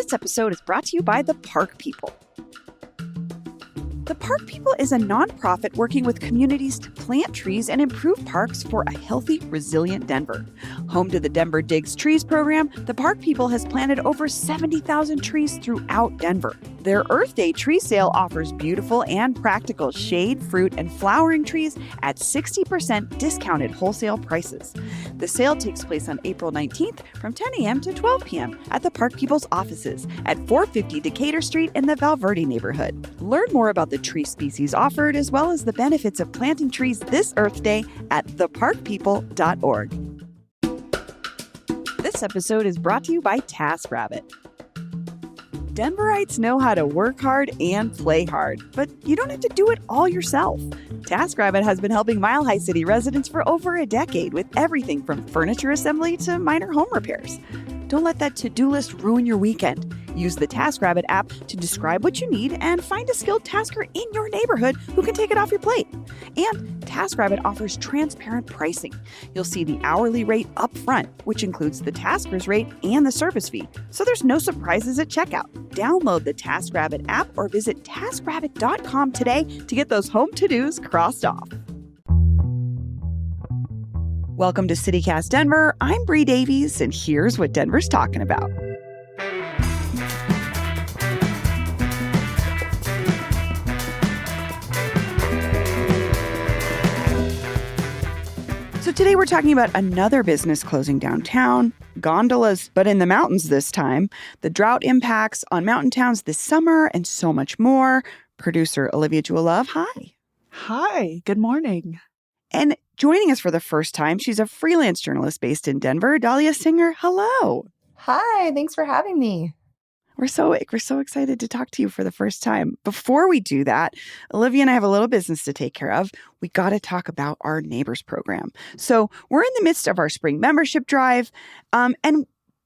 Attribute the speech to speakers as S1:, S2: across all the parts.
S1: This episode is brought to you by the Park People. The Park People is a nonprofit working with communities to plant trees and improve parks for a healthy, resilient Denver. Home to the Denver Digs Trees program, the Park People has planted over 70,000 trees throughout Denver. Their Earth Day tree sale offers beautiful and practical shade, fruit, and flowering trees at 60% discounted wholesale prices. The sale takes place on April 19th from 10 a.m. to 12 p.m. at the Park People's offices at 450 Decatur Street in the Valverde neighborhood. Learn more about the tree species offered as well as the benefits of planting trees this Earth Day at theparkpeople.org. This episode is brought to you by TaskRabbit. Denverites know how to work hard and play hard, but you don't have to do it all yourself. TaskRabbit has been helping Mile High City residents for over a decade with everything from furniture assembly to minor home repairs. Don't let that to-do list ruin your weekend. Use the TaskRabbit app to describe what you need and find a skilled tasker in your neighborhood who can take it off your plate. And TaskRabbit offers transparent pricing. You'll see the hourly rate up front, which includes the tasker's rate and the service fee, so there's no surprises at checkout. Download the TaskRabbit app or visit taskrabbit.com today to get those home to-dos crossed off. Welcome to CityCast Denver. I'm Bree Davies, and here's what Denver's talking about. So today we're talking about another business closing downtown, gondolas, but in the mountains this time, the drought impacts on mountain towns this summer, and so much more. Producer Olivia Jewelove, hi.
S2: Hi, good morning.
S1: And joining us for the first time, she's a freelance journalist based in Denver, Dahlia Singer. Hello.
S3: Hi, thanks for having me.
S1: We're so excited to talk to you for the first time. Before we do that, Olivia and I have a little business to take care of. We got to talk about our Neighbors program. So we're in the midst of our spring membership drive. And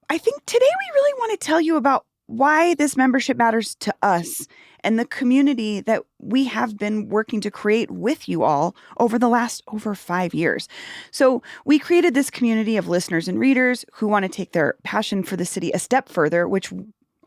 S1: I think today we really want to tell you about why this membership matters to us and the community that we have been working to create with you all over the last over 5 years. So we created this community of listeners and readers who want to take their passion for the city a step further, which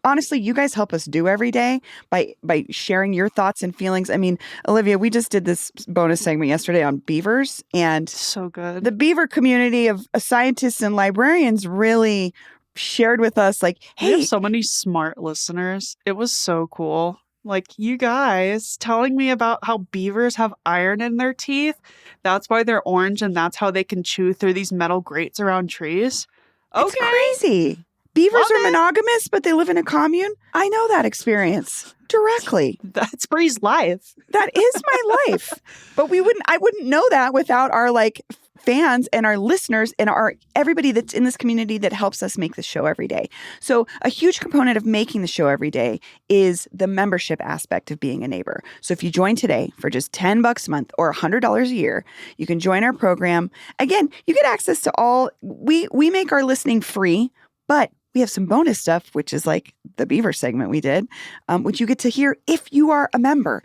S1: honestly, you guys help us do every day by sharing your thoughts and feelings. I mean, Olivia, we just did this bonus segment yesterday on beavers, and
S2: so good.
S1: The beaver community of scientists and librarians really shared with us, like, hey,
S2: we have so many smart listeners. It was so cool. Like, you guys telling me about how beavers have iron in their teeth. That's why they're orange, and that's how they can chew through these metal grates around trees. Okay.
S1: It's crazy. Beavers are monogamous, but they live in a commune. I know that experience directly.
S2: That's Bree's life.
S1: That is my life. But I wouldn't know that without our fans and our listeners and everybody that's in this community that helps us make the show every day. So a huge component of making the show every day is the membership aspect of being a neighbor. So if you join today for just $10 a month or $100 a year, you can join our program. Again, you get access to all. We make our listening free, but we have some bonus stuff, which is like the Beaver segment we did, which you get to hear if you are a member.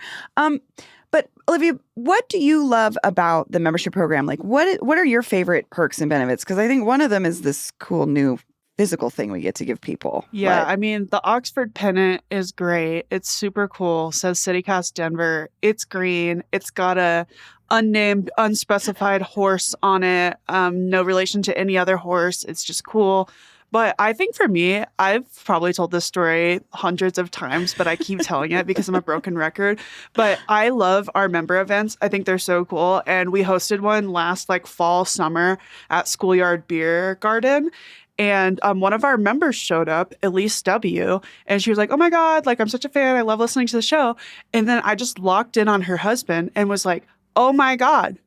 S1: But Olivia, what do you love about the membership program? Like, what are your favorite perks and benefits? Because I think one of them is this cool new physical thing we get to give people.
S2: Yeah, I mean, the Oxford pennant is great. It's super cool. Says CityCast Denver. It's green. It's got a unnamed, unspecified horse on it. No relation to any other horse. It's just cool. But I think for me, I've probably told this story hundreds of times, but I keep telling it because I'm a broken record. But I love our member events. I think they're so cool. And we hosted one last fall, summer at Schoolyard Beer Garden. And one of our members showed up, Elise W., and she was like, oh my God, I'm such a fan. I love listening to the show. And then I just locked in on her husband and was like, oh my God,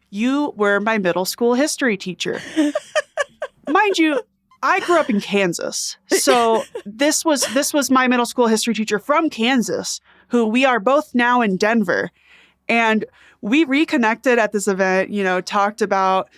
S2: you were my middle school history teacher. Mind you, I grew up in Kansas. So this was my middle school history teacher from Kansas, who we are both now in Denver. And we reconnected at this event, talked about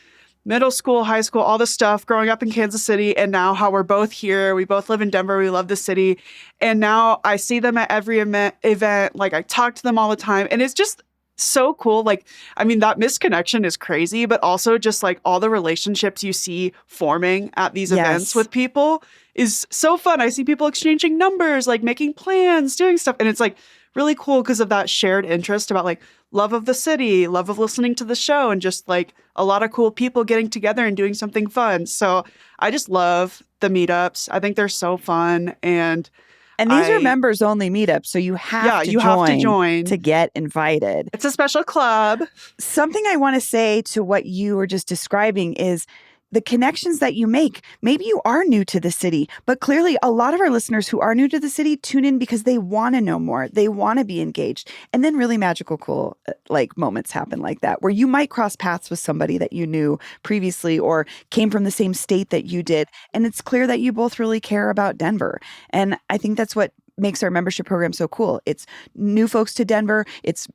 S2: middle school, high school, all the stuff growing up in Kansas City, and now how we're both here. We both live in Denver. We love the city. And now I see them at every event. I talk to them all the time. And it's just so cool. That misconnection is crazy, but also just all the relationships you see forming at these events with people is so fun. I see people exchanging numbers, like making plans, doing stuff. And it's like really cool because of that shared interest about like love of the city, love of listening to the show, and just like a lot of cool people getting together and doing something fun. So I just love the meetups. I think they're so fun. And
S1: these are members only meetups, so you have to join to get invited.
S2: It's a special club.
S1: Something I want to say to what you were just describing is the connections that you make. Maybe you are new to the city, but clearly a lot of our listeners who are new to the city tune in because they want to know more. They want to be engaged. And then really magical, cool like moments happen like that, where you might cross paths with somebody that you knew previously or came from the same state that you did. And it's clear that you both really care about Denver. And I think that's what makes our membership program so cool. It's new folks to Denver. It's,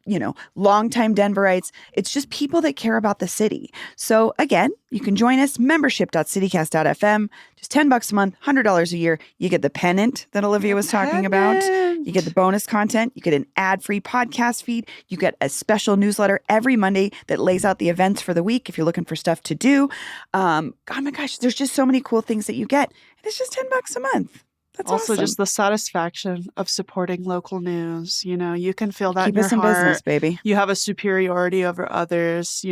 S1: longtime Denverites. It's just people that care about the city. So again, you can join us, membership.citycast.fm, just $10 a month, $100 a year. You get the pennant that Olivia was talking about. You get the bonus content. You get an ad-free podcast feed. You get a special newsletter every Monday that lays out the events for the week if you're looking for stuff to do. Oh my gosh, there's just so many cool things that you get. And it's just $10 a month. That's
S2: also
S1: awesome.
S2: Just the satisfaction of supporting local news. You can feel that
S1: Keep
S2: in your
S1: us in
S2: heart.
S1: business, baby.
S2: You have a superiority over others.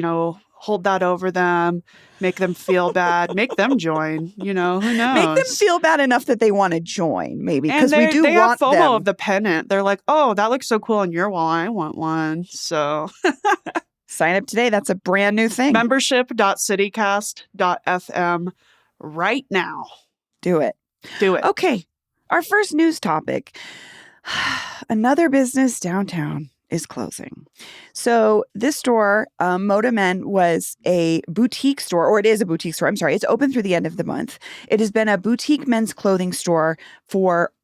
S2: Hold that over them, make them feel bad, make them join. Who knows?
S1: Make them feel bad enough that they want to join, maybe, because we do
S2: they
S1: want
S2: have FOMO
S1: them.
S2: of the pennant. They're like, oh, that looks so cool on your wall. I want one. So
S1: sign up today. That's a brand new thing.
S2: Membership.citycast.fm right now.
S1: Do it. Okay. Our first news topic. Another business downtown is closing. So this store, Moda Men, was a boutique store, or it is a boutique store. I'm sorry. It's open through the end of the month. It has been a boutique men's clothing store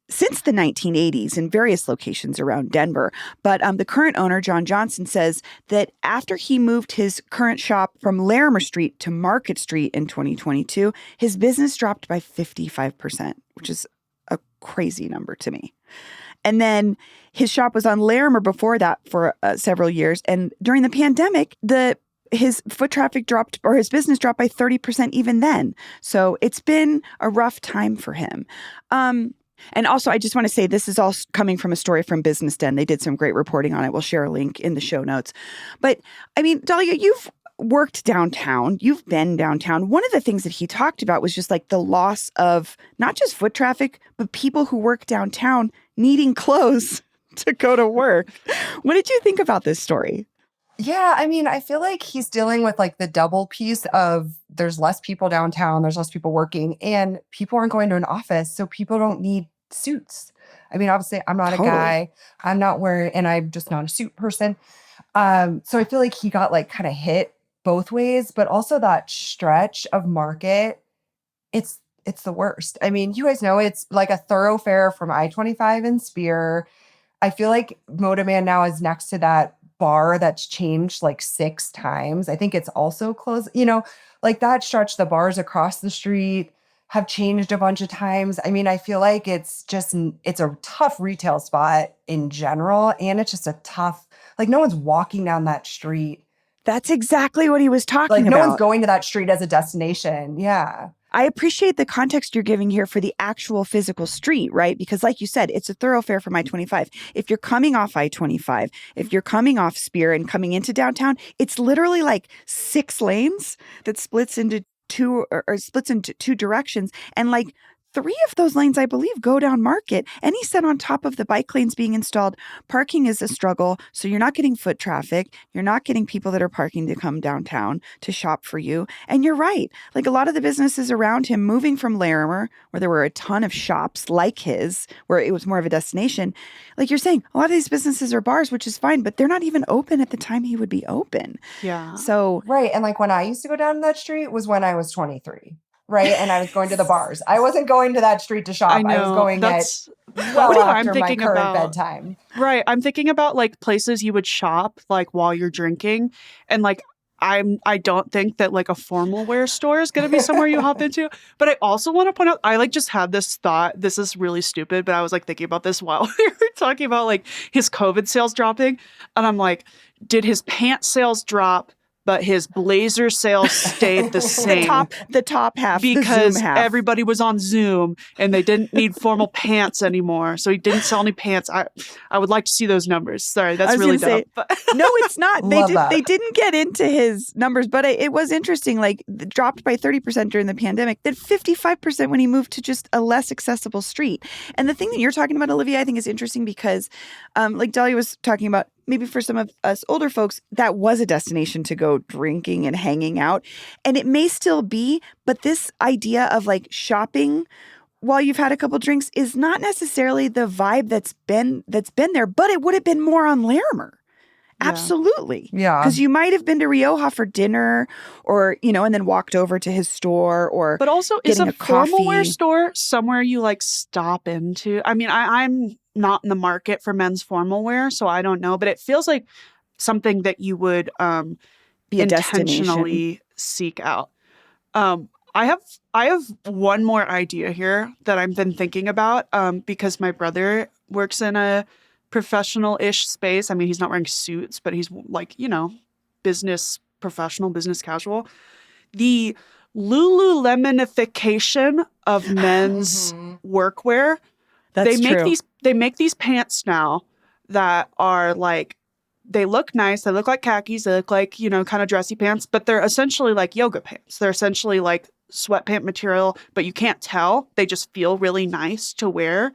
S1: since the 1980s in various locations around Denver. But the current owner, John Johnson, says that after he moved his current shop from Larimer Street to Market Street in 2022, his business dropped by 55%, which is a crazy number to me. And then his shop was on Larimer before that for several years. And during the pandemic, his foot traffic dropped, or his business dropped by 30% even then. So it's been a rough time for him. And also, I just want to say this is all coming from a story from Business Den. They did some great reporting on it. We'll share a link in the show notes. But I mean, Dahlia, you've worked downtown. You've been downtown. One of the things that he talked about was just like the loss of not just foot traffic, but people who work downtown needing clothes to go to work. What did you think about this story?
S3: Yeah, I mean, I feel like he's dealing with like the double piece of there's less people downtown, there's less people working, and people aren't going to an office, so people don't need suits. I mean, obviously, I'm not a guy. I'm not wearing, and I'm just not a suit person. So I feel like he got like kind of hit both ways, but also that stretch of market, it's the worst. I mean, you guys know it's like a thoroughfare from I-25 and Spear. I feel like Moda Man now is next to that bar that's changed like 6 times. I think it's also closed, like that stretch, the bars across the street have changed a bunch of times. I mean, I feel like it's a tough retail spot in general. And it's just a tough, like no one's walking down that street.
S1: That's exactly what he was talking about.
S3: Like no one's going to that street as a destination. Yeah.
S1: I appreciate the context you're giving here for the actual physical street, right? Because like you said, it's a thoroughfare from I-25. If you're coming off I-25, if you're coming off Spear and coming into downtown, it's literally like 6 lanes that splits into two directions. And like 3 of those lanes, I believe, go down Market. And he said on top of the bike lanes being installed, parking is a struggle. So you're not getting foot traffic. You're not getting people that are parking to come downtown to shop for you. And you're right. Like a lot of the businesses around him moving from Larimer, where there were a ton of shops like his, where it was more of a destination. Like you're saying, a lot of these businesses are bars, which is fine, but they're not even open at the time he would be open.
S2: Yeah.
S1: So.
S3: Right. And like when I used to go down that street was when I was 23. Right. And I was going to the bars. I wasn't going to that street to shop. I was going at after my current bedtime.
S2: Right. I'm thinking about like places you would shop like while you're drinking. And like I don't think that like a formal wear store is going to be somewhere you hop into. But I also want to point out, I like just had this thought. This is really stupid, but I was like thinking about this while we were talking about like his COVID sales dropping. And I'm like, did his pant sales drop but his blazer sales stayed the same.
S1: The top half,
S2: because
S1: the Zoom half.
S2: everybody was on Zoom and they didn't need formal pants anymore. So he didn't sell any pants. I would like to see those numbers. Sorry, that's really dumb.
S1: No, it's not. They didn't get into his numbers, but it was interesting. Like, dropped by 30% during the pandemic, then 55% when he moved to just a less accessible street. And the thing that you're talking about, Olivia, I think is interesting because, like Dahlia was talking about, maybe for some of us older folks, that was a destination to go drinking and hanging out. And it may still be, but this idea of like shopping while you've had a couple drinks is not necessarily the vibe that's been there, but it would have been more on Larimer. Yeah. Absolutely.
S3: Yeah.
S1: Because you might have been to Rioja for dinner or, and then walked over to his store
S2: But also, is a
S1: coffee.
S2: Formal wear store somewhere you like stop into? I mean, I'm not in the market for men's formal wear, so I don't know, but it feels like something that you would
S1: be
S2: intentionally seek out. I have one more idea here that I've been thinking about because my brother works in a professional-ish space. I mean, he's not wearing suits, but he's like, business professional, business casual. The Lululemonification of men's workwear.
S1: That's true.
S2: They make these pants now that are like, they look nice. They look like khakis. They look like, kind of dressy pants, but they're essentially like yoga pants. They're essentially like sweatpant material, but you can't tell. They just feel really nice to wear.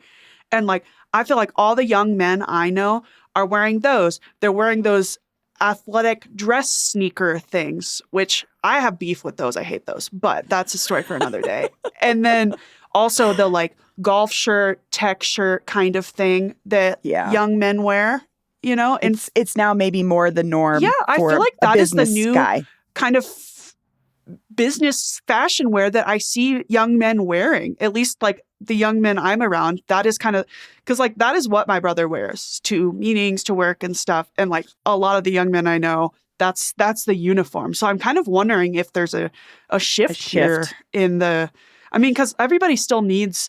S2: And like, I feel like all the young men I know are wearing those. They're wearing those athletic dress sneaker things, which I have beef with those. I hate those, but that's a story for another day. And then also the like golf shirt, tech shirt kind of thing that young men wear, and
S1: it's now maybe more the norm.
S2: Yeah, I feel like that is the new
S1: guy.
S2: Kind of business fashion wear that I see young men wearing, at least like the young men I'm around. That is kind of, because like that is what my brother wears to meetings, to work and stuff. And like a lot of the young men I know, that's the uniform. So I'm kind of wondering if there's a shift here in because everybody still needs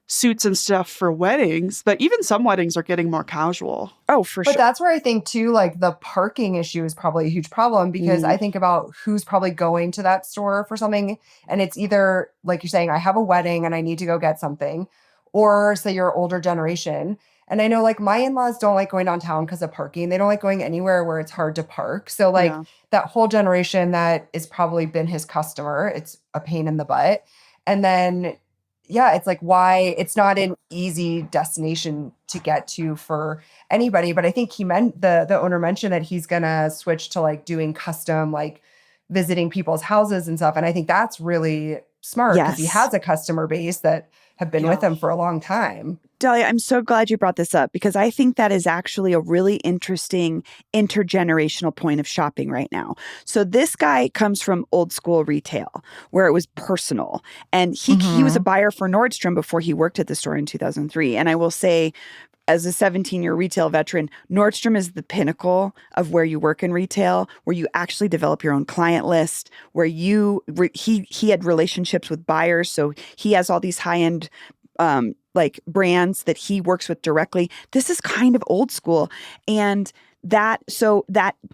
S2: suits and stuff for weddings, but even some weddings are getting more casual.
S1: Oh, for sure.
S3: But that's where I think too, like the parking issue is probably a huge problem because I think about who's probably going to that store for something. And it's either like you're saying, I have a wedding and I need to go get something, or say you're older generation. And I know like my in-laws don't like going downtown because of parking. They don't like going anywhere where it's hard to park. So like that whole generation that is probably been his customer, it's a pain in the butt. And then it's like why it's not an easy destination to get to for anybody. But I think he meant the owner mentioned that he's gonna switch to like doing custom, like visiting people's houses and stuff. And I think that's really smart because he has a customer base that have been with him for a long time.
S1: Dahlia, I'm so glad you brought this up because I think that is actually a really interesting intergenerational point of shopping right now. So this guy comes from old school retail where it was personal. And he was a buyer for Nordstrom before he worked at the store in 2003. And I will say, as a 17-year retail veteran, Nordstrom is the pinnacle of where you work in retail, where you actually develop your own client list, where he had relationships with buyers. So he has all these high-end like brands that he works with directly. This is kind of old school. And that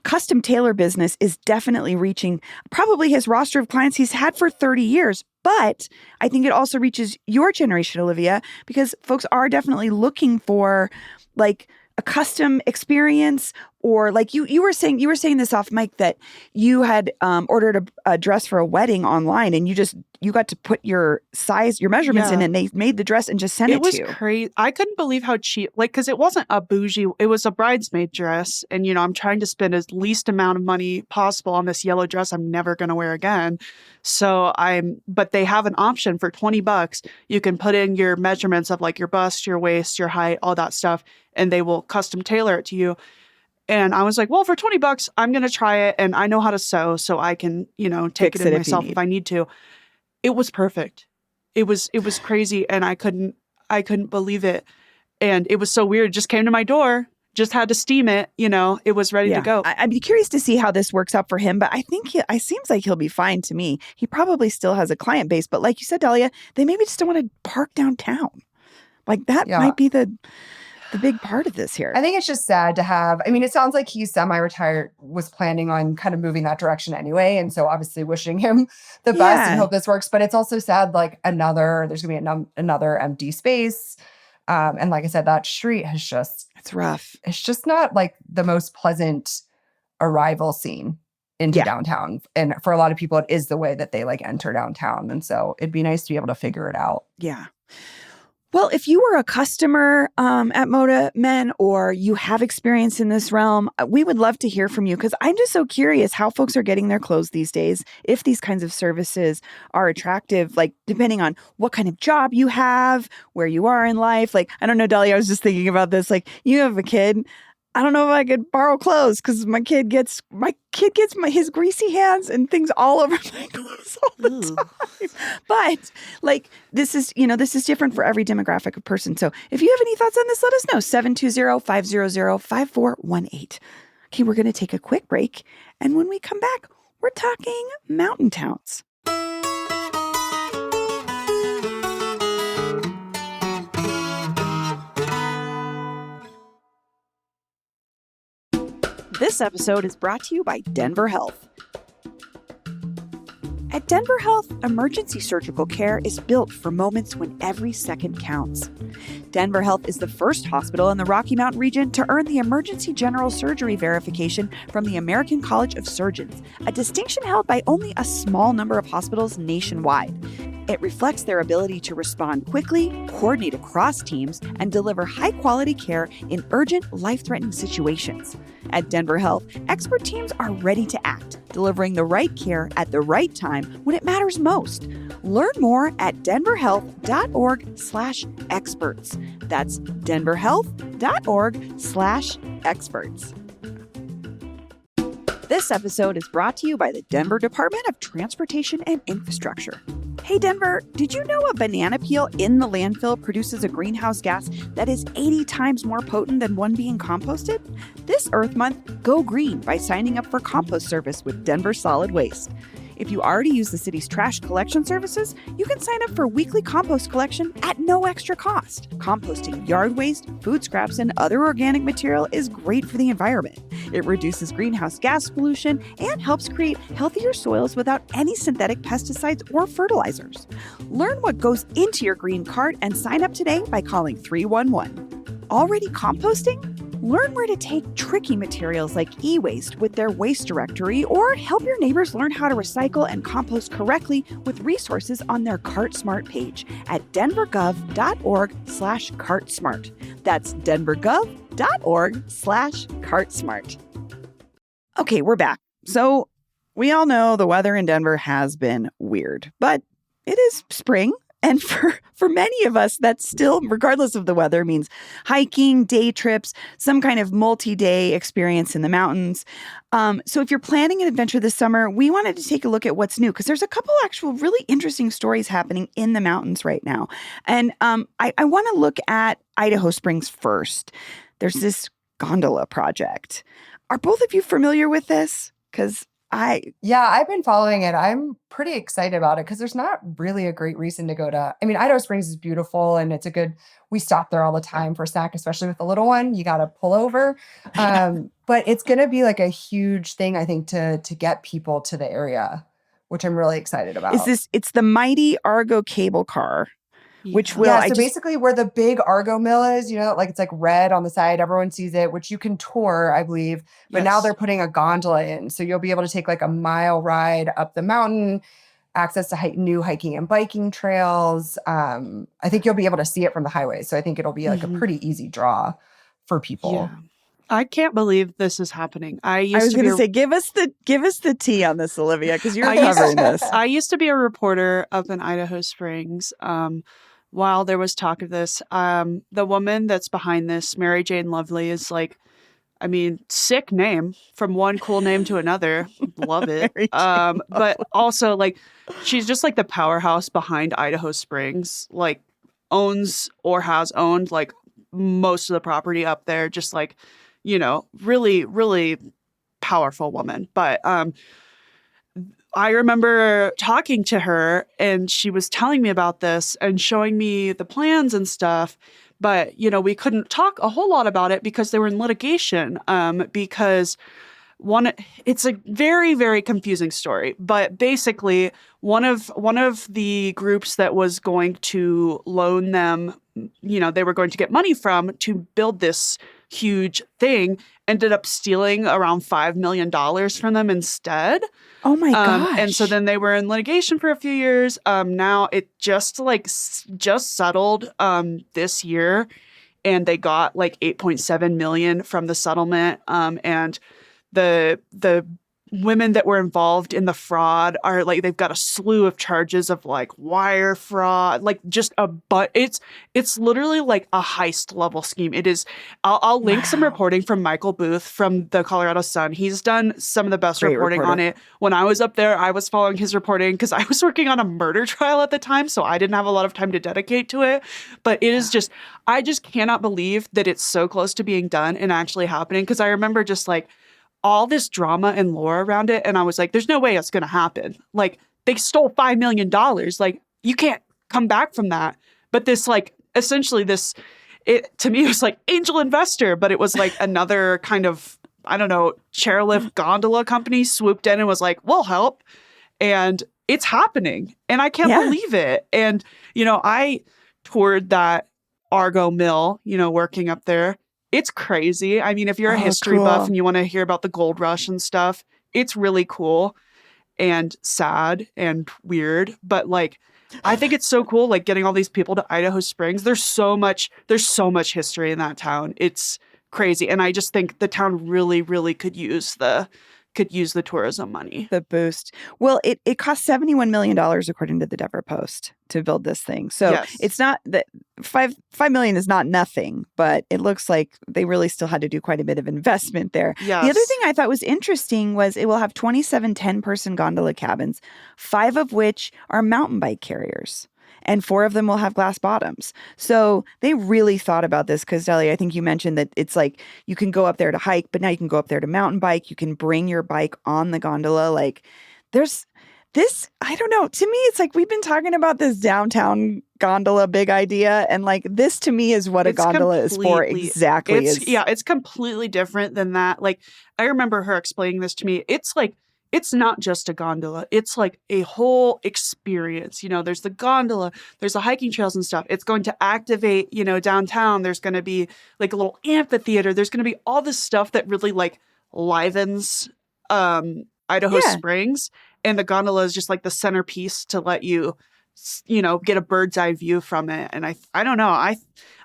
S1: custom tailor business is definitely reaching probably his roster of clients he's had for 30 years. But I think it also reaches your generation, Olivia, because folks are definitely looking for like a custom experience, or like you were saying this off mic that you had ordered a dress for a wedding online and you got to put your size, your measurements in, and they made the dress and just sent it to you.
S2: It was crazy. I couldn't believe how cheap, like, because it wasn't a bougie, it was a bridesmaid dress. And, I'm trying to spend as least amount of money possible on this yellow dress I'm never going to wear again. But they have an option for $20. You can put in your measurements of like your bust, your waist, your height, all that stuff, and they will custom tailor it to you. And I was like, well, for $20, I'm going to try it. And I know how to sew, so I can, take it in myself if I need to. It was perfect. It was crazy. And I couldn't believe it. And it was so weird. It just came to my door, just had to steam it. It was ready to go.
S1: I'd be curious to see how this works out for him. But I think it seems like he'll be fine to me. He probably still has a client base. But like you said, Dahlia, they maybe just don't want to park downtown. Like that might be the the big part of this here.
S3: I think it's just sad to have. I mean, it sounds like he's semi-retired, was planning on kind of moving that direction anyway. And so obviously wishing him the best and hope this works. But it's also sad, like there's going to be another empty space. And like I said, that street
S1: it's rough.
S3: It's just not like the most pleasant arrival scene into downtown. And for a lot of people, it is the way that they like enter downtown. And so it'd be nice to be able to figure it out.
S1: Yeah. Well, if you were a customer at Moda Men or you have experience in this realm, we would love to hear from you because I'm just so curious how folks are getting their clothes these days. If these kinds of services are attractive, like depending on what kind of job you have, where you are in life. Like, I don't know, Dolly, I was just thinking about this. Like, you have a kid. I don't know if I could borrow clothes because my kid gets his greasy hands and things all over my clothes all the time. But like this is different for every demographic of person. So if you have any thoughts on this, let us know. 720-500-5418. Okay, we're going to take a quick break, and when we come back, we're talking mountain towns. This episode is brought to you by Denver Health. At Denver Health, emergency surgical care is built for moments when every second counts. Denver Health is the first hospital in the Rocky Mountain region to earn the Emergency General Surgery verification from the American College of Surgeons, a distinction held by only a small number of hospitals nationwide. It reflects their ability to respond quickly, coordinate across teams, and deliver high-quality care in urgent, life-threatening situations. At Denver Health, expert teams are ready to act, delivering the right care at the right time when it matters most. Learn more at denverhealth.org/experts. That's denverhealth.org/experts. This episode is brought to you by the Denver Department of Transportation and Infrastructure. Hey Denver, did you know a banana peel in the landfill produces a greenhouse gas that is 80 times more potent than one being composted? This Earth Month, go green by signing up for compost service with Denver Solid Waste. If you already use the city's trash collection services, you can sign up for weekly compost collection at no extra cost. Composting yard waste, food scraps, and other organic material is great for the environment. It reduces greenhouse gas pollution and helps create healthier soils without any synthetic pesticides or fertilizers. Learn what goes into your green cart and sign up today by calling 311. Already composting? Learn where to take tricky materials like e-waste with their waste directory, or help your neighbors learn how to recycle and compost correctly with resources on their CartSmart page at denvergov.org/CartSmart. That's denvergov.org/CartSmart. Okay, we're back. So we all know the weather in Denver has been weird, but it is spring. And for many of us, that still, regardless of the weather, means hiking, day trips, some kind of multi-day experience in the mountains. So if you're planning an adventure this summer, we wanted to take a look at what's new because there's a couple actual really interesting stories happening in the mountains right now. And I want to look at Idaho Springs first. There's this gondola project. Are both of you familiar with this? Because
S3: I've been following it. I'm pretty excited about it because there's not really a great reason to go to. I mean, Idaho Springs is beautiful and we stop there all the time for a snack, especially with the little one. You got to pull over. But it's going to be like a huge thing, I think, to get people to the area, which I'm really excited about.
S1: It's the mighty Argo cable car. Which will
S3: basically where the big Argo mill is, like it's like red on the side, everyone sees it, which you can tour, I believe. But now they're putting a gondola in. So you'll be able to take like a mile ride up the mountain, access to new hiking and biking trails. I think you'll be able to see it from the highway. So I think it'll be like a pretty easy draw for people.
S2: Yeah. I can't believe this is happening.
S1: I was going to say, give us the tea on this, Olivia, because you're covering this.
S2: I used to be a reporter up in Idaho Springs. While there was talk of this, the woman that's behind this, Mary Jane Lovely, is like, I mean, sick name from one cool name to another. Love it. But also, like, she's just like the powerhouse behind Idaho Springs, like owns or has owned like most of the property up there. Just like, really, really powerful woman. But I remember talking to her and she was telling me about this and showing me the plans and stuff. but, we couldn't talk a whole lot about it because they were in litigation, because it's a very, very confusing story, but basically one of the groups that was going to loan them, they were going to get money from to build this huge thing, ended up stealing around $5 million from them instead.
S1: Oh my gosh.
S2: And so then they were in litigation for a few years. Now it just settled this year, and they got like 8.7 million from the settlement. And the women that were involved in the fraud are like, they've got a slew of charges of like wire fraud, like just it's literally like a heist level scheme. It is. I'll link some reporting from Michael Booth from the Colorado Sun. He's done some of the best reporting on it. When I was up there, I was following his reporting because I was working on a murder trial at the time, so I didn't have a lot of time to dedicate to it. But it is just, I just cannot believe that it's so close to being done and actually happening, because I remember just like all this drama and lore around it. And I was like, there's no way it's going to happen. Like, they stole $5 million. Like, you can't come back from that. But this, like, essentially it to me, it was like angel investor, but it was like another kind of, I don't know, chairlift gondola company swooped in and was like, we'll help. And it's happening. And I can't believe it. And, I toured that Argo mill, working up there. It's crazy. I mean, if you're a history buff and you want to hear about the gold rush and stuff, it's really cool and sad and weird. But like, I think it's so cool, like getting all these people to Idaho Springs. There's so much history in that town. It's crazy. And I just think the town really, really could use the tourism money.
S1: The boost. Well, it cost $71 million according to the Denver Post to build this thing. So It's not that $5 million is not nothing, but it looks like they really still had to do quite a bit of investment there.
S2: Yes.
S1: The other thing I thought was interesting was it will have 27 10-person gondola cabins, 5 of which are mountain bike carriers. And 4 of them will have glass bottoms. So they really thought about this, because, Deli, I think you mentioned that it's like you can go up there to hike, but now you can go up there to mountain bike. You can bring your bike on the gondola. Like, there's this, I don't know. To me, it's like we've been talking about this downtown gondola big idea. And like this to me is what a gondola is for exactly.
S2: It's completely different than that. Like, I remember her explaining this to me. It's like, it's not just a gondola. It's like a whole experience. There's the gondola, there's the hiking trails and stuff. It's going to activate, downtown. There's going to be like a little amphitheater. There's going to be all this stuff that really like livens Idaho Springs. And the gondola is just like the centerpiece to let you, get a bird's eye view from it. And I don't know.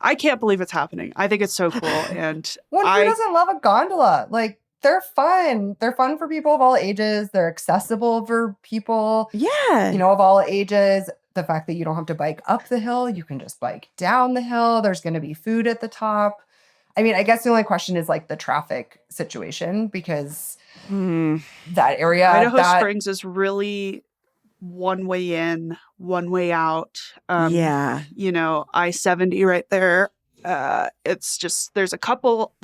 S2: I can't believe it's happening. I think it's so cool. And
S3: who doesn't love a gondola? Like, they're fun. They're fun for people of all ages. They're accessible for people, of all ages. The fact that you don't have to bike up the hill, you can just bike down the hill. There's going to be food at the top. I mean, I guess the only question is like the traffic situation, because that area,
S2: Idaho Springs is really one way in, one way out. I-70 right there. It's just there's a couple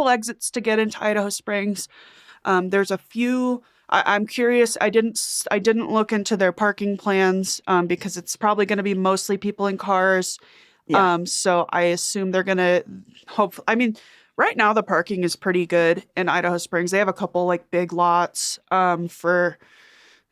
S2: exits to get into Idaho Springs. There's a few. I'm curious. I didn't look into their parking plans because it's probably going to be mostly people in cars. So I assume they're going to I mean, right now the parking is pretty good in Idaho Springs. They have a couple like big lots for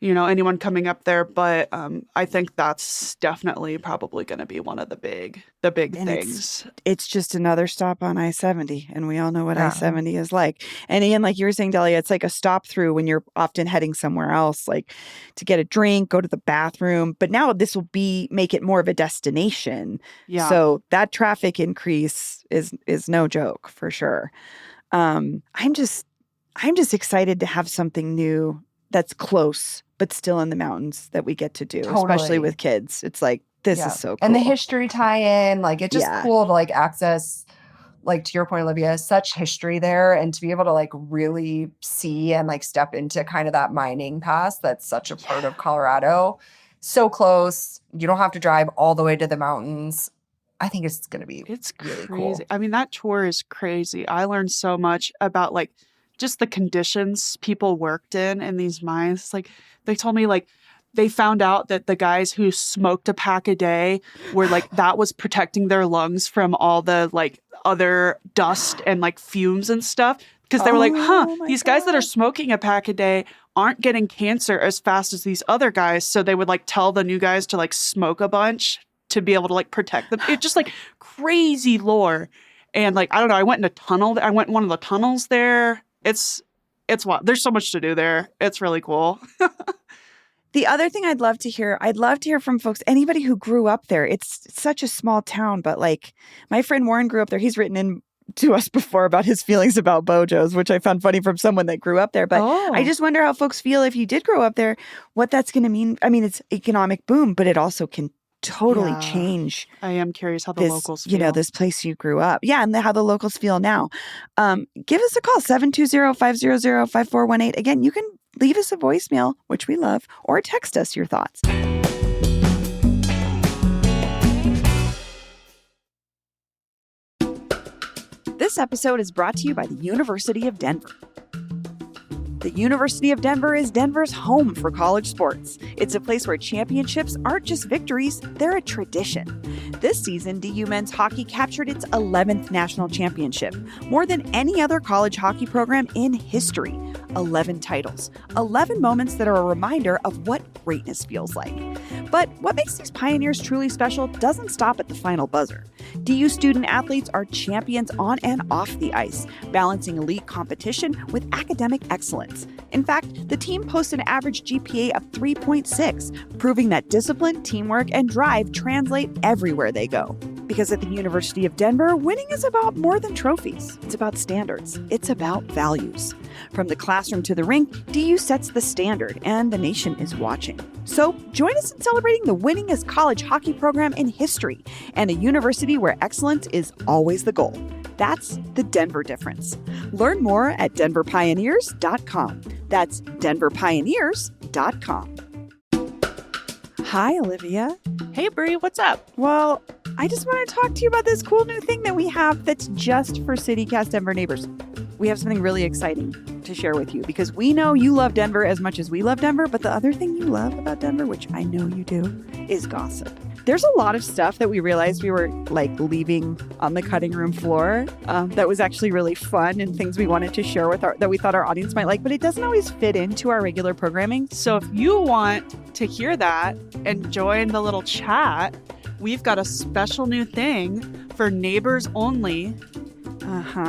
S2: anyone coming up there. But I think that's definitely probably going to be one of the big things.
S1: It's just another stop on I-70, and we all know what I-70 is like. And Ian, like you were saying, Delia, it's like a stop through when you're often heading somewhere else, like to get a drink, go to the bathroom. But now this will make it more of a destination. Yeah. So that traffic increase is no joke for sure. I'm just excited to have something new that's close, but still in the mountains that we get to do, especially with kids. It's like, this is so cool.
S3: And the history tie-in, like, it's just cool to like access, like to your point, Olivia, such history there, and to be able to like really see and like step into kind of that mining past that's such a part of Colorado. So close. You don't have to drive all the way to the mountains. I think it's going to be really cool.
S2: I mean, that tour is crazy. I learned so much about like just the conditions people worked in these mines. Like, they told me like they found out that the guys who smoked a pack a day were like, that was protecting their lungs from all the like other dust and like fumes and stuff. Because they were like, these guys that are smoking a pack a day aren't getting cancer as fast as these other guys. So they would like tell the new guys to like smoke a bunch to be able to like protect them. It's just like crazy lore. And like, I don't know, I went in a tunnel. I went in one of the tunnels there. It's wild. There's so much to do there. It's really cool.
S1: The other thing I'd love to hear from folks, anybody who grew up there. It's such a small town, but like my friend Warren grew up there. He's written in to us before about his feelings about Bojo's, which I found funny from someone that grew up there. But I just wonder how folks feel if you did grow up there, what that's going to mean. I mean, it's economic boom, but it also can totally change.
S2: I am curious how the locals feel.
S1: This place you grew up. Yeah, and how the locals feel now. Give us a call, 720-500-5418. Again, you can leave us a voicemail, which we love, or text us your thoughts. This episode is brought to you by the University of Denver. The University of Denver is Denver's home for college sports. It's a place where championships aren't just victories, they're a tradition. This season, DU men's hockey captured its 11th national championship, more than any other college hockey program in history. 11 titles, 11 moments that are a reminder of what greatness feels like. But what makes these pioneers truly special doesn't stop at the final buzzer. DU student athletes are champions on and off the ice, balancing elite competition with academic excellence. In fact, the team posts an average GPA of 3.6, proving that discipline, teamwork, and drive translate everywhere they go. Because at the University of Denver, winning is about more than trophies. It's about standards. It's about values. From the classroom to the rink, DU sets the standard, and the nation is watching. So join us in celebrating the winningest college hockey program in history and a university where excellence is always the goal. That's the Denver difference. Learn more at denverpioneers.com. That's denverpioneers.com. Hi, Olivia.
S2: Hey, Brie, what's up?
S1: Well, I just want to talk to you about this cool new thing that we have that's just for CityCast Denver neighbors. We have something really exciting to share with you because we know you love Denver as much as we love Denver, but the other thing you love about Denver, which I know you do, is gossip. There's a lot of stuff that we realized we were like leaving on the cutting room floor that was actually really fun and things we wanted to share with that we thought our audience might like, but it doesn't always fit into our regular programming.
S2: So if you want to hear that and join the little chat, we've got a special new thing for neighbors only,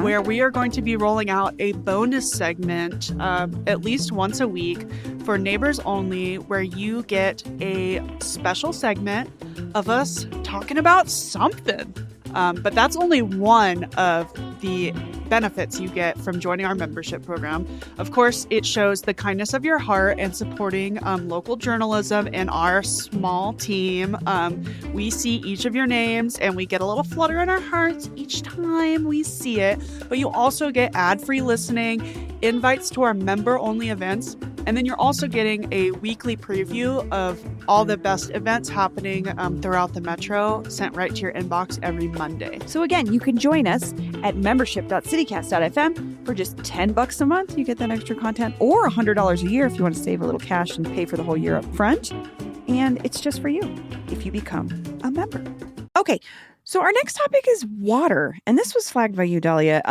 S2: where we are going to be rolling out a bonus segment at least once a week for neighbors only, where you get a special segment of us talking about something. But that's only one of the benefits you get from joining our membership program. Of course, it shows the kindness of your heart and supporting local journalism and our small team. We see each of your names and we get a little flutter in our hearts each time we see it. But you also get ad-free listening, invites to our member-only events, and then you're also getting a weekly preview of all the best events happening throughout the metro, sent right to your inbox every Monday.
S1: So again, you can join us at membership.citycast.fm for just $10 a month. You get that extra content, or $100 a year if you want to save a little cash and pay for the whole year up front. And it's just for you if you become a member. Okay. So our next topic is water. And this was flagged by you, Dahlia,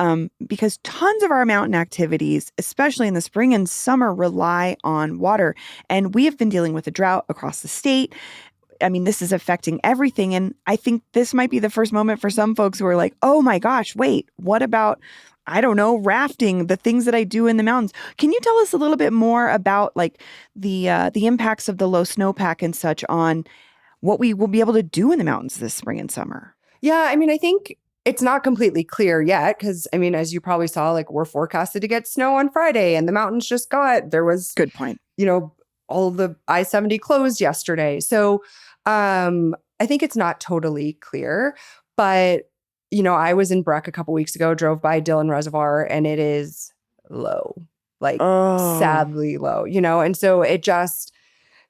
S1: because tons of our mountain activities, especially in the spring and summer, rely on water. And we have been dealing with a drought across the state. I mean, this is affecting everything. And I think this might be the first moment for some folks who are like, oh my gosh, wait, what about, I don't know, rafting, the things that I do in the mountains? Can you tell us a little bit more about like the impacts of the low snowpack and such on what we will be able to do in the mountains this spring and summer?
S3: Yeah, I mean, I think it's not completely clear yet because, I mean, as you probably saw, like we're forecasted to get snow on Friday and the mountains there was,
S1: good point.
S3: All of the I-70 closed yesterday. So I think it's not totally clear, but, I was in Breck a couple weeks ago, drove by Dillon Reservoir, and it is low, sadly low, and so it just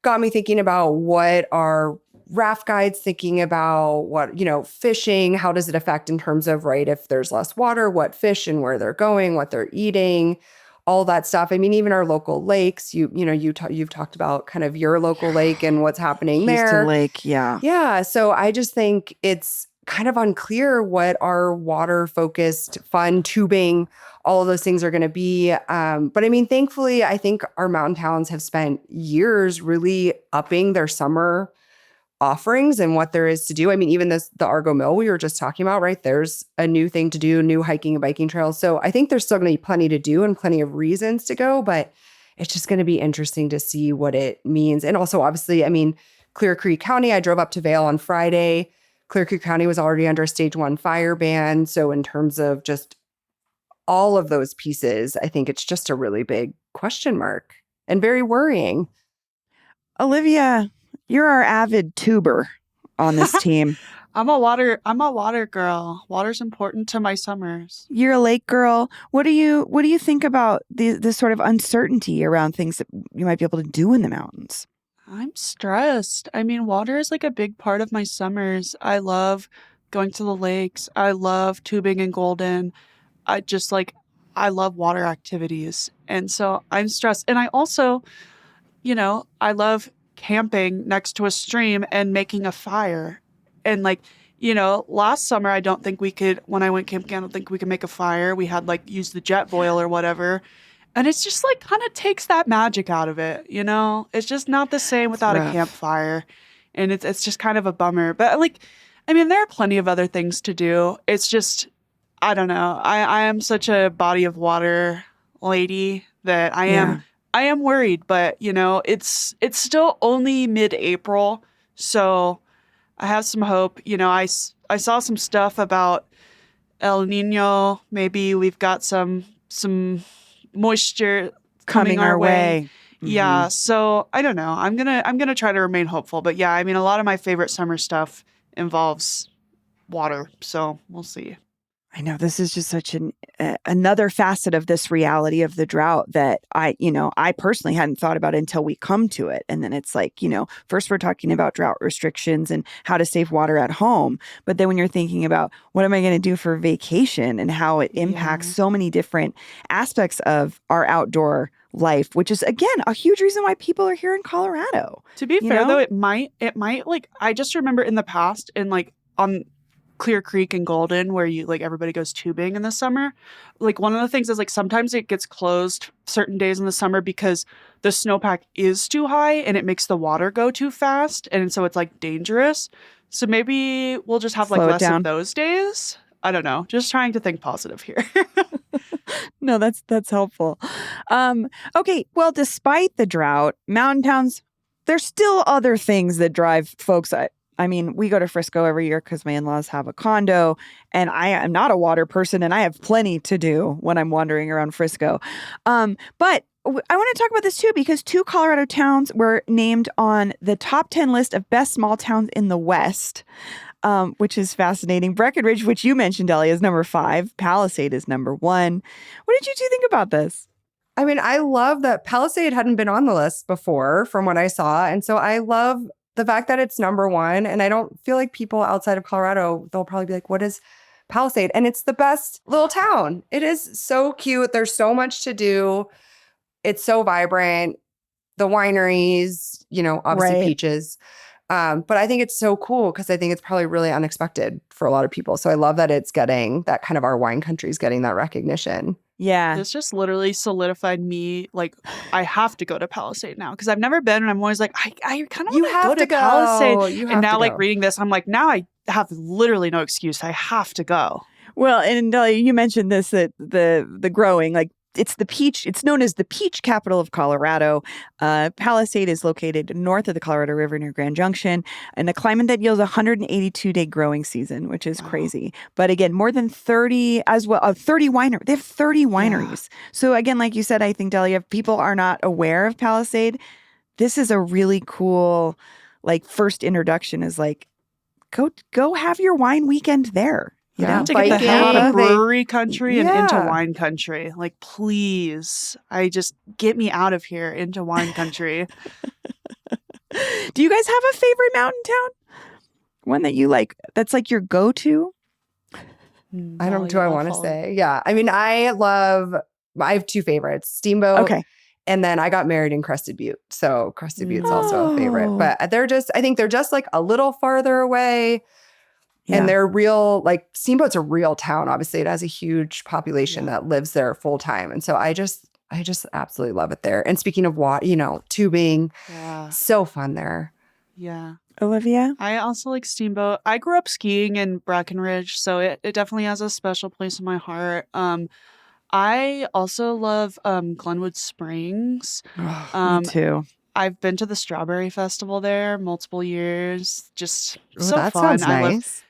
S3: got me thinking about what our raft guides thinking about, what, fishing, how does it affect in terms of, right, if there's less water, what fish and where they're going, what they're eating, all that stuff. I mean, even our local lakes, you've talked about kind of your local lake and what's happening
S1: Houston
S3: there.
S1: Lake, yeah.
S3: Yeah. So I just think it's kind of unclear what our water focused fun tubing, all of those things are going to be. But I mean, thankfully, I think our mountain towns have spent years really upping their summer offerings and what there is to do. I mean, even the Argo Mill we were just talking about, right? There's a new thing to do, new hiking and biking trails. So I think there's still going to be plenty to do and plenty of reasons to go, but it's just going to be interesting to see what it means. And also, obviously, I mean, Clear Creek County, I drove up to Vail on Friday. Clear Creek County was already under stage 1 fire ban. So in terms of just all of those pieces, I think it's just a really big question mark and very worrying.
S1: Olivia, you're our avid tuber on this team.
S2: I'm a water girl. Water's important to my summers.
S1: You're a lake girl. What do you think about this sort of uncertainty around things that you might be able to do in the mountains?
S2: I'm stressed. I mean, water is like a big part of my summers. I love going to the lakes. I love tubing in Golden. I love water activities. And so I'm stressed. And I also, I love camping next to a stream and making a fire. And last summer, when I went camping, I don't think we could make a fire. We had use the jet boil or whatever. And it's just kind of takes that magic out of it, It's just not the same without a campfire. And it's just kind of a bummer. But there are plenty of other things to do. It's just, I don't know. I am such a body of water lady that I am worried, but it's still only mid-April. So I have some hope. I saw some stuff about El Nino. Maybe we've got some moisture coming our way.
S1: Mm-hmm.
S2: Yeah. So I don't know. I'm gonna try to remain hopeful. But yeah, a lot of my favorite summer stuff involves water. So we'll see.
S1: I know this is just such another facet of this reality of the drought that I personally hadn't thought about until we come to it. And then it's first we're talking about drought restrictions and how to save water at home. But then when you're thinking about what am I going to do for vacation and how it impacts so many different aspects of our outdoor life, which is, again, a huge reason why people are here in Colorado.
S2: To be fair, though, it might I just remember in the past on Clear Creek and Golden, where you everybody goes tubing in the summer. One of the things is sometimes it gets closed certain days in the summer because the snowpack is too high and it makes the water go too fast, and so it's dangerous. So maybe we'll just have less of those days. I don't know. Just trying to think positive here.
S1: No, that's helpful. Okay, well, despite the drought, mountain towns, there's still other things that drive folks. We go to Frisco every year because my in-laws have a condo, and I am not a water person, and I have plenty to do when I'm wandering around Frisco. But I want to talk about this too, because 2 Colorado towns were named on the top 10 list of best small towns in the West, which is fascinating. Breckenridge, which you mentioned, Ellie, is number 5. Palisade is number 1. What did you two think about this?
S3: I love that Palisade hadn't been on the list before from what I saw. And so I love the fact that it's number 1, and I don't feel like people outside of Colorado, they'll probably be like, what is Palisade? And it's the best little town. It is so cute. There's so much to do. It's so vibrant. The wineries, obviously peaches. But I think it's so cool because I think it's probably really unexpected for a lot of people. So I love that it's getting that kind of our wine country is getting that recognition.
S1: Yeah.
S2: This just literally solidified me. I have to go to Palisade now because I've never been, and I'm always I kind of want to go to Palisade. And now, reading this, I'm now I have literally no excuse. I have to go.
S1: Well, and you mentioned this, that the growing, it's the peach. It's known as the peach capital of Colorado. Palisade is located north of the Colorado River near Grand Junction, and a climate that yields a 182-day growing season, which is crazy. But again, more than 30 as well. 30 wineries. They have 30 wineries. Yeah. So again, like you said, I think, Delia, if people are not aware of Palisade, this is a really cool, first introduction. Is go have your wine weekend there.
S2: To get the hell out of brewery country and into wine country. Please. Get me out of here into wine country.
S1: Do you guys have a favorite mountain town? One that you that's your go-to?
S3: I want to say. Yeah. I love I have two favorites, Steamboat.
S1: Okay.
S3: And then I got married in Crested Butte. So Crested Butte's also a favorite.
S1: Oh.
S3: But I think they're just like a little farther away.
S1: Yeah.
S3: And they're real, like Steamboat's a real town. Obviously, it has a huge population that lives there full time. And so I just absolutely love it there. And speaking of tubing, so fun there.
S2: Yeah.
S1: Olivia?
S2: I also like Steamboat. I grew up skiing in Breckenridge, so it definitely has a special place in my heart. I also love Glenwood Springs.
S1: Me too.
S2: I've been to the Strawberry Festival there multiple years. Just so
S3: that
S2: fun.
S3: sounds
S2: I
S3: nice.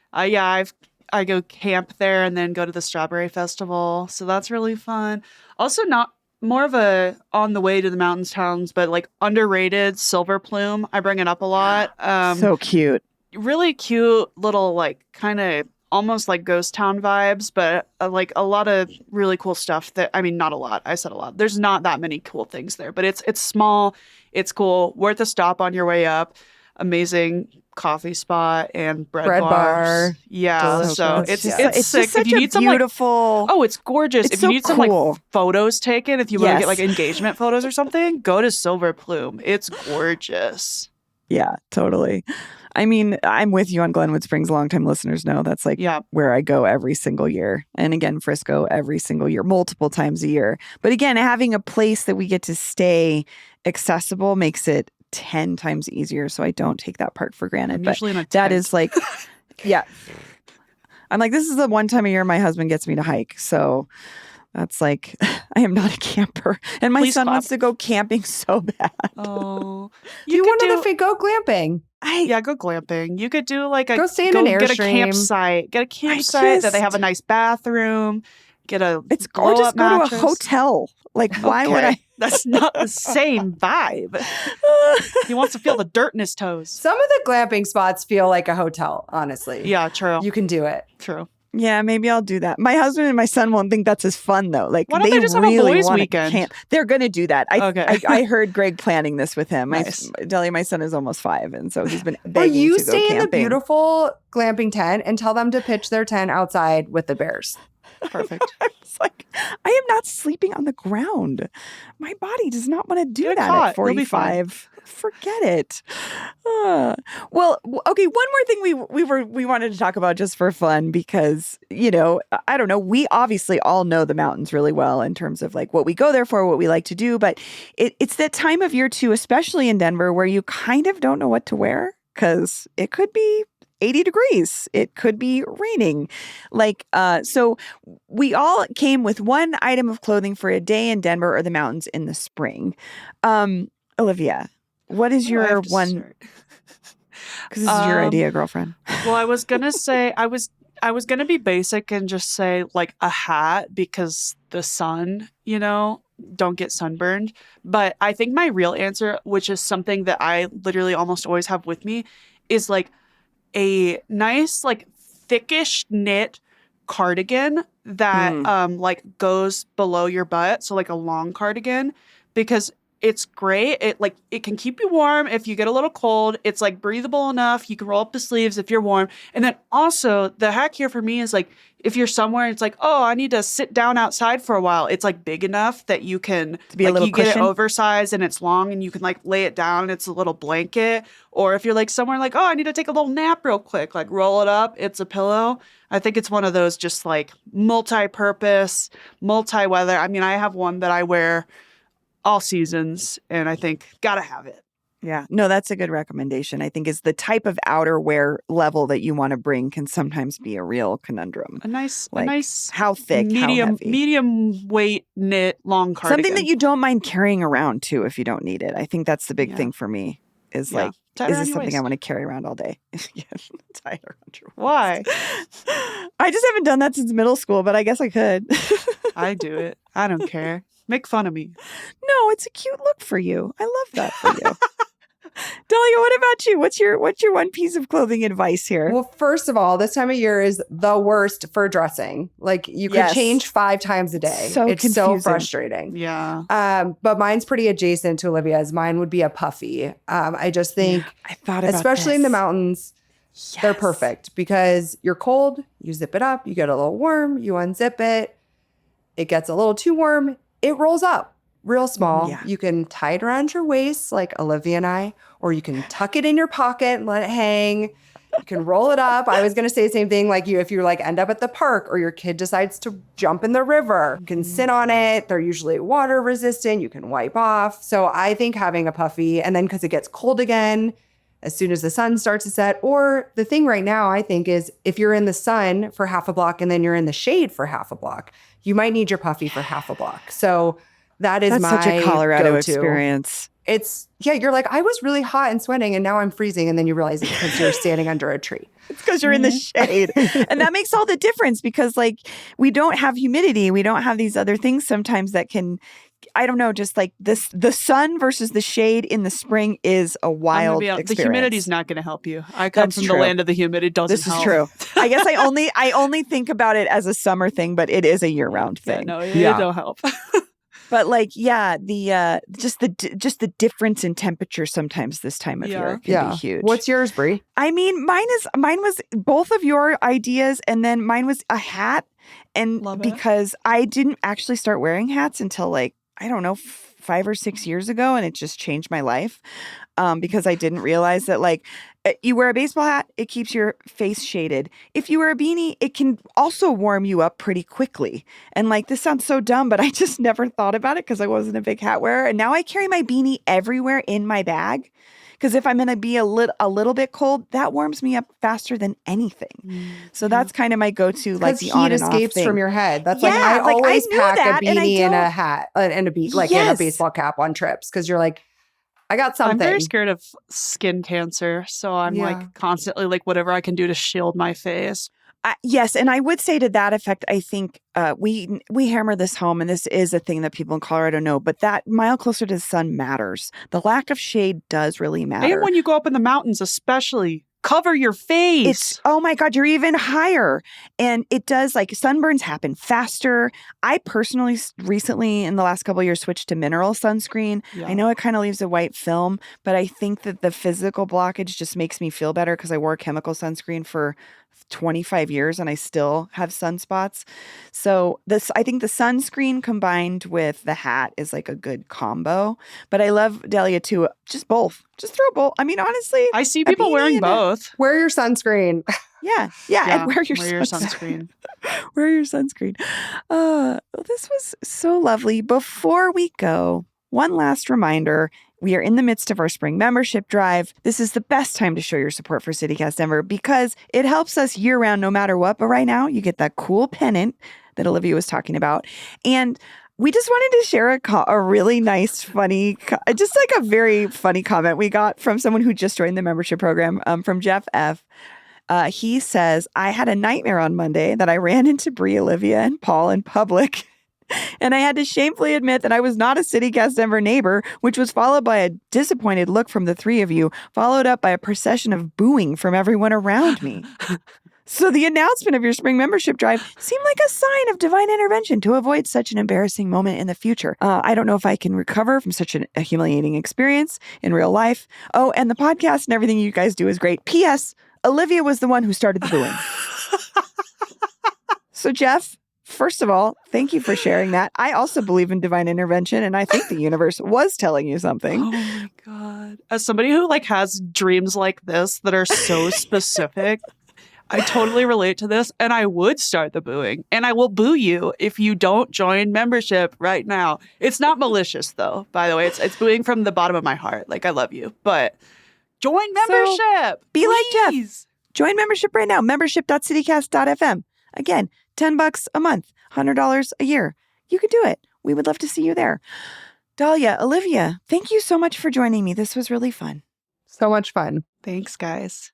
S2: I go camp there and then go to the Strawberry Festival. So that's really fun. Also not more of a on the way to the mountains towns, but like underrated Silver Plume. I bring it up a lot.
S1: So cute.
S2: Really cute little like kind of almost like ghost town vibes, but like a lot of really cool stuff not a lot. I said a lot. There's not that many cool things there, but it's small. It's cool. Worth a stop on your way up. Amazing coffee spot and bread bars.
S3: Bar.
S2: Yeah. So it's sick.
S1: Just such
S2: if you need some
S1: beautiful.
S2: it's gorgeous.
S1: It's
S2: if you need some
S1: cool.
S2: like photos taken, if you want to
S1: Yes.
S2: get like engagement photos or something, go to Silver Plume. It's gorgeous.
S1: Yeah, totally. I mean, I'm with you on Glenwood Springs. Longtime listeners know that's like where I go every single year. And again, Frisco every single year, multiple times a year. But again, having a place that we get to stay accessible makes it 10 times easier. So I don't take that part for granted. But that is like, yeah. I'm like, this is the one time a year my husband gets me to hike. So that's like, I am not a camper. And my son wants to go camping so bad.
S2: Oh.
S3: You wanted to go glamping.
S2: Go glamping. You could do like
S3: go stay in an Airstream.
S2: Get a campsite. Get a campsite that they have a nice bathroom.
S1: It's gorgeous. Go to a hotel. Like, why would I?
S2: That's not the same vibe. He wants to feel the dirt in his toes.
S3: Some of the glamping spots feel like a hotel, honestly.
S2: Yeah, true.
S3: You can do it.
S2: True.
S1: Yeah, maybe I'll do that. My husband and my son won't think that's as fun, though. Like,
S2: why don't they just
S1: really
S2: have a boys' weekend?
S1: Camp. They're going to do that. I heard Greg planning this with him.
S2: Nice.
S1: Delia, my son is almost 5, and so he's been begging
S3: Or you
S1: to go
S3: stay in the
S1: camping.
S3: beautiful glamping tent and tell them to pitch their tent outside with the bears.
S2: Perfect.
S1: It's like, I am not sleeping on the ground. My body does not want to do that at 45. Forget it. Well, okay. One more thing we wanted to talk about just for fun because, I don't know. We obviously all know the mountains really well in terms of like what we go there for, what we like to do. But it's that time of year too, especially in Denver, where you kind of don't know what to wear because it could be 80 degrees. It could be raining. So we all came with one item of clothing for a day in Denver or the mountains in the spring. Olivia, what is your one? Because this is your idea, girlfriend.
S2: Well, I was going to say, I was going to be basic and just say like a hat because the sun, don't get sunburned. But I think my real answer, which is something that I literally almost always have with me, is like a nice, like thickish knit cardigan that like goes below your butt. So like a long cardigan, because it's great. It can keep you warm if you get a little cold. It's like breathable enough. You can roll up the sleeves if you're warm. And then also the hack here for me is like if you're somewhere and it's like, oh, I need to sit down outside for a while. It's like big enough that you can
S1: be a little
S2: you get
S1: cushion.
S2: it oversized and it's long and you can like lay it down. And it's a little blanket. Or if you're like somewhere like, oh, I need to take a little nap real quick, like roll it up. It's a pillow. I think it's one of those just like multi-purpose, multi-weather. I mean, I have one that I wear all seasons, and I think gotta have it.
S1: Yeah, no, that's a good recommendation. I think is the type of outerwear level that you want to bring can sometimes be a real conundrum.
S2: A nice
S1: how thick,
S2: medium,
S1: how heavy.
S2: Medium weight knit long cardigan.
S1: Something that you don't mind carrying around too if you don't need it. I think that's the big thing for me. Is like, is this something I want to carry around all day? Yeah, tie it around your waist.
S2: Why?
S1: I just haven't done that since middle school, but I guess I could.
S2: I do it. I don't care. Make fun of me.
S1: No, it's a cute look for you. I love that for you. Delia, what about you? What's your one piece of clothing advice here?
S3: Well, first of all, this time of year is the worst for dressing. Like you could change 5 times a day.
S1: So
S3: it's
S1: confusing.
S3: so frustrating.
S2: Yeah.
S3: But mine's pretty adjacent to Olivia's. Mine would be a puffy. I just think,
S1: I thought about
S3: especially in the mountains,
S1: yes.
S3: they're perfect because you're cold, you zip it up, you get a little warm, you unzip it, it gets a little too warm, it rolls up real small.
S1: Yeah.
S3: You can tie it around your waist like Olivia and I, or you can tuck it in your pocket and let it hang. You can roll it up. I was going to say the same thing, like if you like end up at the park or your kid decides to jump in the river, you can sit on it. They're usually water resistant. You can wipe off. So I think having a puffy, and then because it gets cold again as soon as the sun starts to set, or the thing right now I think is if you're in the sun for half a block and then you're in the shade for half a block, you might need your puffy for half a block. So that's
S1: such a Colorado
S3: go-to.
S1: experience.
S3: It's, you're like, I was really hot and sweating and now I'm freezing. And then you realize it's because you're standing under a tree.
S1: It's because you're in the shade. And that makes all the difference because like we don't have humidity. We don't have these other things sometimes that can, I don't know, just like this, the sun versus the shade in the spring is a wild experience.
S2: The humidity's not going to help you. I come from the land of the humid. It doesn't help.
S1: This is true. I guess I only think about it as a summer thing, but it is a year-round thing.
S2: Yeah, no, it don't help.
S1: But like, the just the difference in temperature sometimes this time of year can be huge.
S3: What's yours, Brie?
S1: I mean, mine was both of your ideas, and then mine was a hat, and because I didn't actually start wearing hats until like I don't know 5 or 6 years ago, and it just changed my life because I didn't realize that like. You wear a baseball hat, it keeps your face shaded. If you wear a beanie, it can also warm you up pretty quickly. And like, this sounds so dumb, but I just never thought about it because I wasn't a big hat wearer. And now I carry my beanie everywhere in my bag because if I'm going to be a little bit cold, that warms me up faster than anything. So that's kind of my go-to, like the on and off thing.
S3: Heat escapes from your head. That's like, I always pack a beanie and a hat and a and a baseball cap on trips because you're like, I got something.
S2: I'm very scared of skin cancer, so I'm like constantly like whatever I can do to shield my face.
S1: Yes, and I would say to that effect, I think we hammer this home, and this is a thing that people in Colorado know, but that mile closer to the sun matters. The lack of shade does really matter.
S2: And when you go up in the mountains, especially, cover your face.
S1: Oh my God, you're even higher. And it does, like, sunburns happen faster. I personally recently in the last couple of years switched to mineral sunscreen. Yeah. I know it kind of leaves a white film, but I think that the physical blockage just makes me feel better because I wore chemical sunscreen for 25 years and I still have sunspots. So I think the sunscreen combined with the hat is like a good combo. But I love Delia too. Just both. Just throw both. I mean, honestly,
S2: I see people wearing both.
S3: Wear your sunscreen.
S1: Yeah. And wear your sunscreen. Wear your sunscreen. This was so lovely. Before we go, one last reminder. We are in the midst of our spring membership drive. This is the best time to show your support for CityCast Denver because it helps us year-round no matter what. But right now, you get that cool pennant that Olivia was talking about. And we just wanted to share a really nice, funny, just like a very funny comment we got from someone who just joined the membership program, from Jeff F. He says, I had a nightmare on Monday that I ran into Brie, Olivia, and Paul in public. And I had to shamefully admit that I was not a CityCast Denver neighbor, which was followed by a disappointed look from the three of you, followed up by a procession of booing from everyone around me. So the announcement of your spring membership drive seemed like a sign of divine intervention to avoid such an embarrassing moment in the future. I don't know if I can recover from such a humiliating experience in real life. Oh, and the podcast and everything you guys do is great. P.S. Olivia was the one who started the booing. So, Jeff, first of all, thank you for sharing that. I also believe in divine intervention, and I think the universe was telling you something.
S2: Oh my God. As somebody who has dreams like this that are so specific, I totally relate to this, and I would start the booing, and I will boo you if you don't join membership right now. It's not malicious, though, by the way. It's booing from the bottom of my heart. Like, I love you, but join membership.
S1: So, be like Jeff. Join membership right now. Membership.citycast.fm. Again, $10 a month, $100 a year. You could do it. We would love to see you there. Dahlia, Olivia, thank you so much for joining me. This was really fun.
S3: So much fun.
S2: Thanks, guys.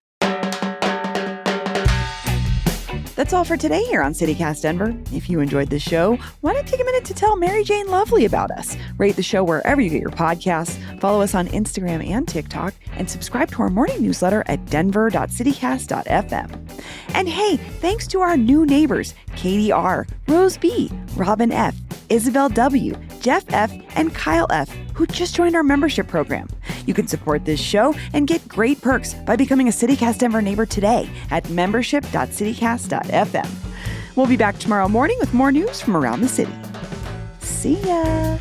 S1: That's all for today here on CityCast Denver. If you enjoyed the show, why not take a minute to tell Mary Jane Lovely about us? Rate the show wherever you get your podcasts, follow us on Instagram and TikTok, and subscribe to our morning newsletter at denver.citycast.fm. And hey, thanks to our new neighbors, Katie R., Rose B., Robin F., Isabel W., Jeff F., and Kyle F., who just joined our membership program. You can support this show and get great perks by becoming a CityCast Denver neighbor today at membership.citycast.fm. We'll be back tomorrow morning with more news from around the city. See ya.